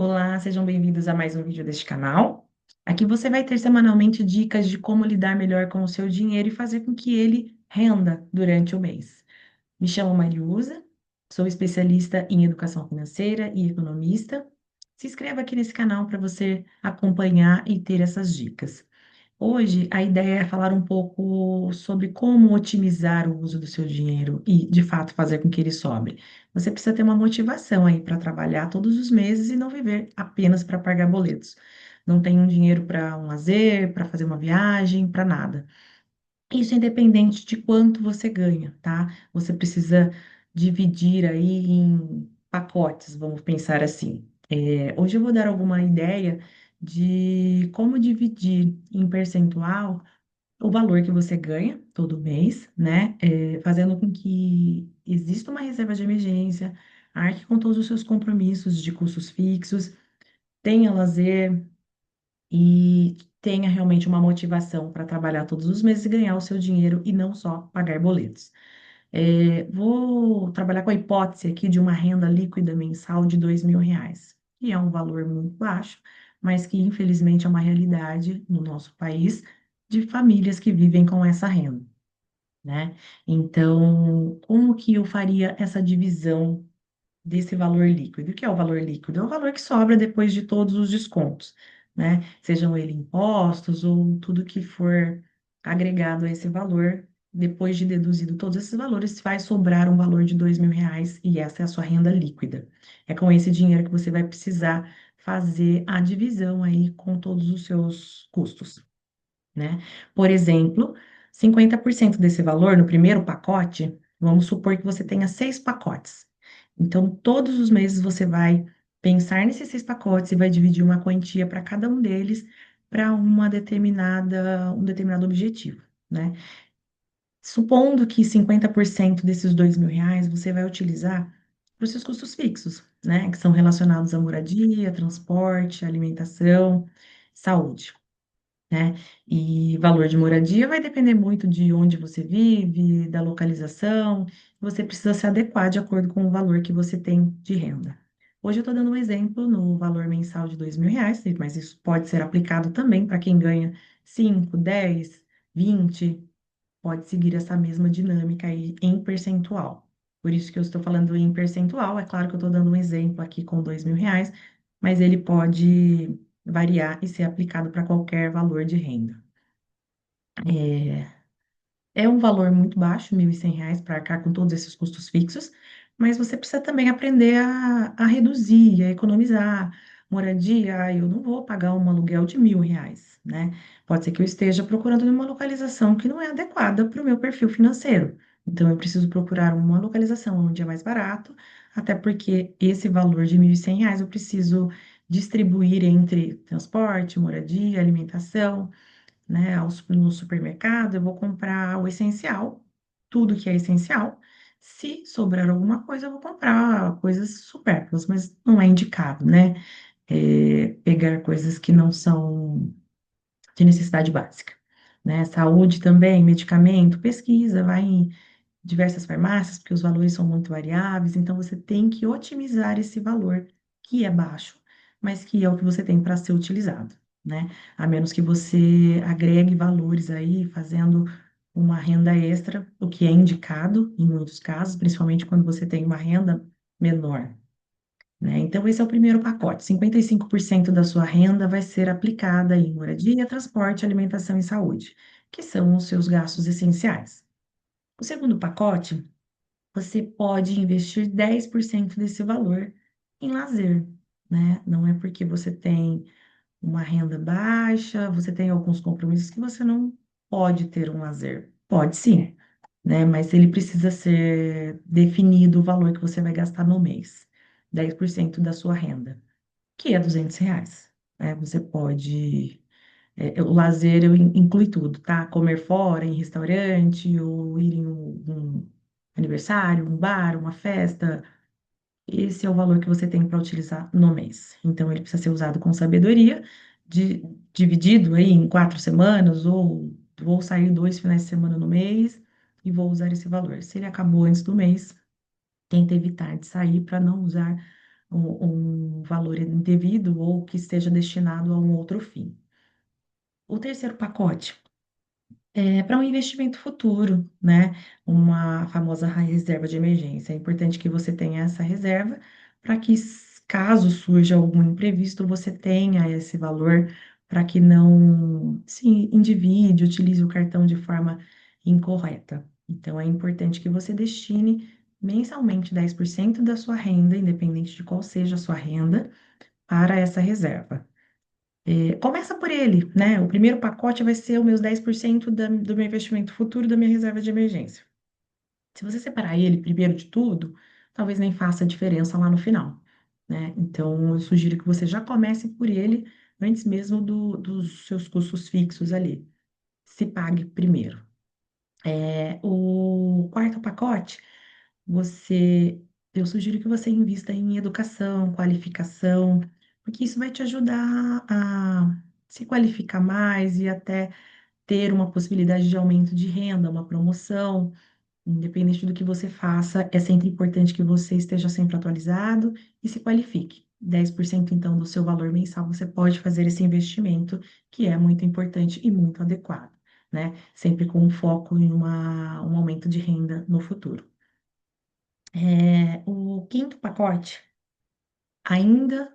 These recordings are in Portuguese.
Olá, sejam bem-vindos a mais um vídeo deste canal. Aqui você vai ter semanalmente dicas de como lidar melhor com o seu dinheiro e fazer com que ele renda durante o mês. Me chamo Mariusa, sou especialista em educação financeira e economista. Se inscreva aqui nesse canal para você acompanhar e ter essas dicas. Hoje, a ideia é falar um pouco sobre como otimizar o uso do seu dinheiro e, de fato, fazer com que ele sobre. Você precisa ter uma motivação aí para trabalhar todos os meses e não viver apenas para pagar boletos. Não tem um dinheiro para um lazer, para fazer uma viagem, para nada. Isso independente de quanto você ganha, tá? Você precisa dividir aí em pacotes, vamos pensar assim. Hoje eu vou dar alguma ideia de como dividir em percentual o valor que você ganha todo mês, né? Fazendo com que exista uma reserva de emergência, arque com todos os seus compromissos de custos fixos, tenha lazer e tenha realmente uma motivação para trabalhar todos os meses e ganhar o seu dinheiro e não só pagar boletos. Vou trabalhar com a hipótese aqui de uma renda líquida mensal de R$ 2.000, que é um valor muito baixo, mas que infelizmente é uma realidade no nosso país de famílias que vivem com essa renda, né? Então, como que eu faria essa divisão desse valor líquido? O que é o valor líquido? É o valor que sobra depois de todos os descontos, né? Sejam ele impostos ou tudo que for agregado a esse valor, depois de deduzido todos esses valores, vai sobrar um valor de R$ 2.000 e essa é a sua renda líquida. É com esse dinheiro que você vai precisar fazer a divisão aí com todos os seus custos, né? Por exemplo, 50% desse valor no primeiro pacote, vamos supor que você tenha 6 pacotes. Então, todos os meses você vai pensar nesses 6 pacotes e vai dividir uma quantia para cada um deles para um determinado objetivo, né? Supondo que 50% desses R$ 2.000 você vai utilizar para os seus custos fixos, né? Que são relacionados à moradia, transporte, alimentação, saúde, né? E valor de moradia vai depender muito de onde você vive, da localização. Você precisa se adequar de acordo com o valor que você tem de renda. Hoje eu estou dando um exemplo no valor mensal de R$ 2.000, mas isso pode ser aplicado também para quem ganha 5, 10, 20. Pode seguir essa mesma dinâmica aí em percentual. Por isso que eu estou falando em percentual. É claro que eu estou dando um exemplo aqui com R$ 2.000, mas ele pode variar e ser aplicado para qualquer valor de renda. É um valor muito baixo, R$ 1.100, para arcar com todos esses custos fixos, mas você precisa também aprender a reduzir, a economizar. Moradia, eu não vou pagar um aluguel de R$ 1.000, né? Pode ser que eu esteja procurando uma localização que não é adequada para o meu perfil financeiro. Então, eu preciso procurar uma localização onde é mais barato, até porque esse valor de R$ 1.100 eu preciso distribuir entre transporte, moradia, alimentação, né, no supermercado, eu vou comprar o essencial, tudo que é essencial. Se sobrar alguma coisa, eu vou comprar coisas supérfluas, mas não é indicado, né? Pegar coisas que não são de necessidade básica, né? Saúde também, medicamento, pesquisa, vai em diversas farmácias, porque os valores são muito variáveis, então você tem que otimizar esse valor, que é baixo, mas que é o que você tem para ser utilizado, né? A menos que você agregue valores aí, fazendo uma renda extra, o que é indicado em muitos casos, principalmente quando você tem uma renda menor, né? Então, esse é o primeiro pacote. 55% da sua renda vai ser aplicada em moradia, transporte, alimentação e saúde, que são os seus gastos essenciais. O segundo pacote você pode investir 10% desse valor em lazer, né? Não é porque você tem uma renda baixa, você tem alguns compromissos que você não pode ter um lazer. Pode sim, né? Mas ele precisa ser definido o valor que você vai gastar no mês. 10% da sua renda, que é R$ 200, né? Você pode o lazer eu inclui tudo, tá? Comer fora, em restaurante, ou ir em um aniversário, um bar, uma festa. Esse é o valor que você tem para utilizar no mês. Então, ele precisa ser usado com sabedoria, dividido aí em 4 semanas, ou vou sair 2 finais de semana no mês e vou usar esse valor. Se ele acabou antes do mês, tenta evitar de sair para não usar um valor indevido ou que esteja destinado a um outro fim. O terceiro pacote é para um investimento futuro, né? Uma famosa reserva de emergência. É importante que você tenha essa reserva para que, caso surja algum imprevisto, você tenha esse valor para que não se endivide, utilize o cartão de forma incorreta. Então, é importante que você destine mensalmente 10% da sua renda, independente de qual seja a sua renda, para essa reserva. Começa por ele, né? O primeiro pacote vai ser os meus 10% do meu investimento futuro da minha reserva de emergência. Se você separar ele primeiro de tudo, talvez nem faça diferença lá no final, né? Então, eu sugiro que você já comece por ele antes mesmo dos seus custos fixos ali. Se pague primeiro. O quarto pacote, você, eu sugiro que você invista em educação, qualificação, porque isso vai te ajudar a se qualificar mais e até ter uma possibilidade de aumento de renda, uma promoção, independente do que você faça, é sempre importante que você esteja sempre atualizado e se qualifique. 10% então do seu valor mensal você pode fazer esse investimento, que é muito importante e muito adequado, né? Sempre com um foco em um aumento de renda no futuro. O quinto pacote, ainda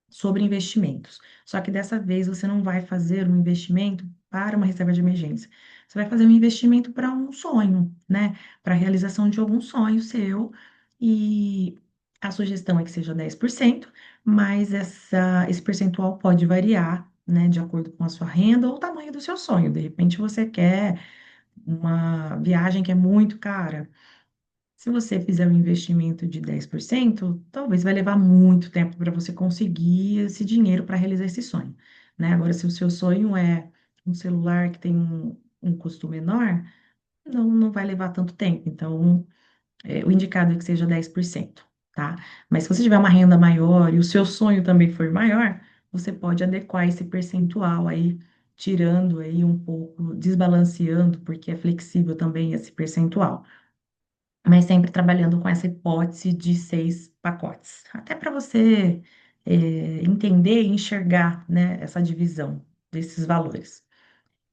sobre investimentos. Só que dessa vez você não vai fazer um investimento para uma reserva de emergência. Você vai fazer um investimento para um sonho, né? Para a realização de algum sonho seu. E a sugestão é que seja 10%, mas esse percentual pode variar, né? De acordo com a sua renda ou o tamanho do seu sonho. De repente você quer uma viagem que é muito cara. Se você fizer um investimento de 10%, talvez vai levar muito tempo para você conseguir esse dinheiro para realizar esse sonho, né? Agora, se o seu sonho é um celular que tem um custo menor, não vai levar tanto tempo. Então, o indicado é que seja 10%, tá? Mas se você tiver uma renda maior e o seu sonho também for maior, você pode adequar esse percentual aí, tirando aí um pouco, desbalanceando, porque é flexível também esse percentual, mas sempre trabalhando com essa hipótese de 6 pacotes, até para você entender e enxergar, né, essa divisão desses valores.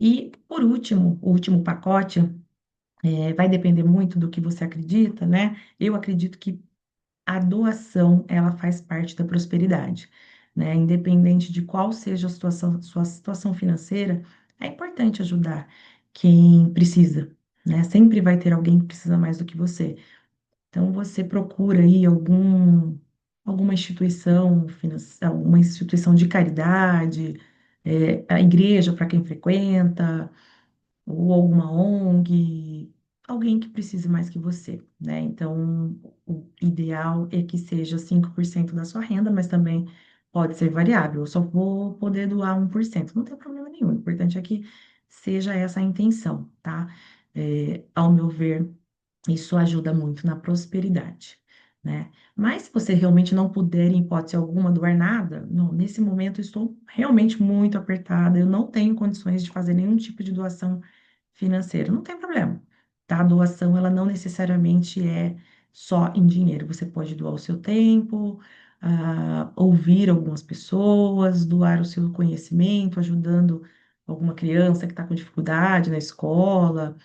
E, por último, o último pacote vai depender muito do que você acredita, né? Eu acredito que a doação, ela faz parte da prosperidade, né? Independente de qual seja a sua situação financeira, é importante ajudar quem precisa, né? Sempre vai ter alguém que precisa mais do que você. Então, você procura aí alguma instituição financeira, alguma instituição de caridade, a igreja para quem frequenta, ou alguma ONG, alguém que precise mais que você, né? Então, o ideal é que seja 5% da sua renda, mas também pode ser variável. Eu só vou poder doar 1%, não tem problema nenhum. O importante é que seja essa a intenção, tá? Ao meu ver, isso ajuda muito na prosperidade, né? Mas se você realmente não puder, em hipótese alguma, doar nada, não, nesse momento eu estou realmente muito apertada, eu não tenho condições de fazer nenhum tipo de doação financeira. Não tem problema, tá? A doação, ela não necessariamente é só em dinheiro. Você pode doar o seu tempo, ouvir algumas pessoas, doar o seu conhecimento, ajudando alguma criança que está com dificuldade na escola.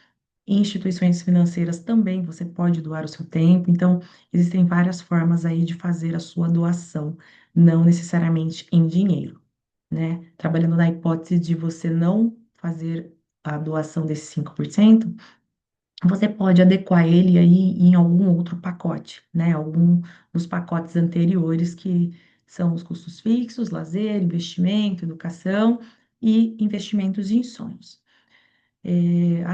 Em instituições financeiras também você pode doar o seu tempo, então existem várias formas aí de fazer a sua doação, não necessariamente em dinheiro, né? Trabalhando na hipótese de você não fazer a doação desses 5%, você pode adequar ele aí em algum outro pacote, né? Algum dos pacotes anteriores que são os custos fixos, lazer, investimento, educação e investimentos em sonhos.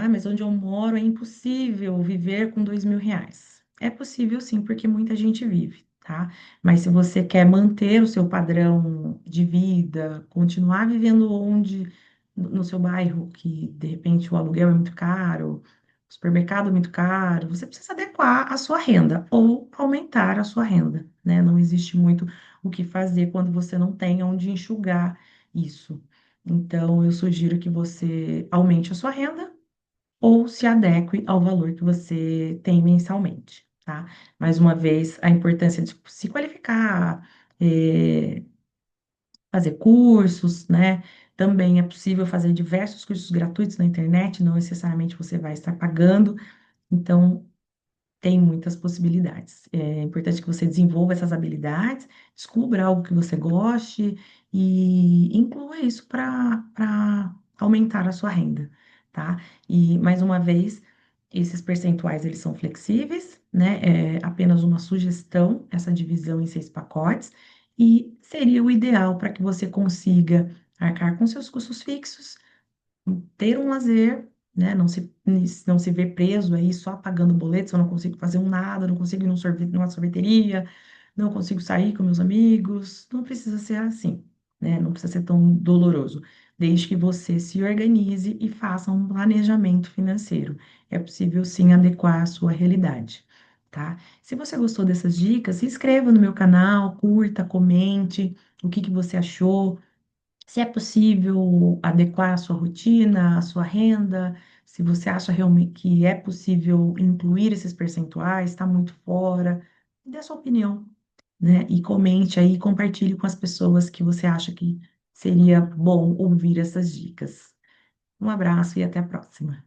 Mas onde eu moro é impossível viver com R$ 2.000. É possível sim, porque muita gente vive, tá? Mas se você quer manter o seu padrão de vida, continuar vivendo no seu bairro, que de repente o aluguel é muito caro, o supermercado é muito caro, você precisa adequar a sua renda ou aumentar a sua renda, né? Não existe muito o que fazer quando você não tem onde enxugar isso. Então, eu sugiro que você aumente a sua renda ou se adeque ao valor que você tem mensalmente, tá? Mais uma vez, a importância de se qualificar, eh, fazer cursos, né? Também é possível fazer diversos cursos gratuitos na internet, não necessariamente você vai estar pagando, então tem muitas possibilidades. É importante que você desenvolva essas habilidades, descubra algo que você goste e inclua isso para aumentar a sua renda, tá? E mais uma vez, esses percentuais eles são flexíveis, né? É apenas uma sugestão, essa divisão em 6 pacotes, e seria o ideal para que você consiga arcar com seus custos fixos, ter um lazer, né? Não se ver preso aí só pagando boletos, eu não consigo fazer um nada, não consigo ir numa sorveteria, não consigo sair com meus amigos. Não precisa ser assim, né? Não precisa ser tão doloroso. Desde que você se organize e faça um planejamento financeiro. É possível sim adequar à sua realidade, tá? Se você gostou dessas dicas, se inscreva no meu canal, curta, comente o que que você achou, se é possível adequar a sua rotina, a sua renda, se você acha realmente que é possível incluir esses percentuais, está muito fora, dê a sua opinião, né? E comente aí, compartilhe com as pessoas que você acha que seria bom ouvir essas dicas. Um abraço e até a próxima.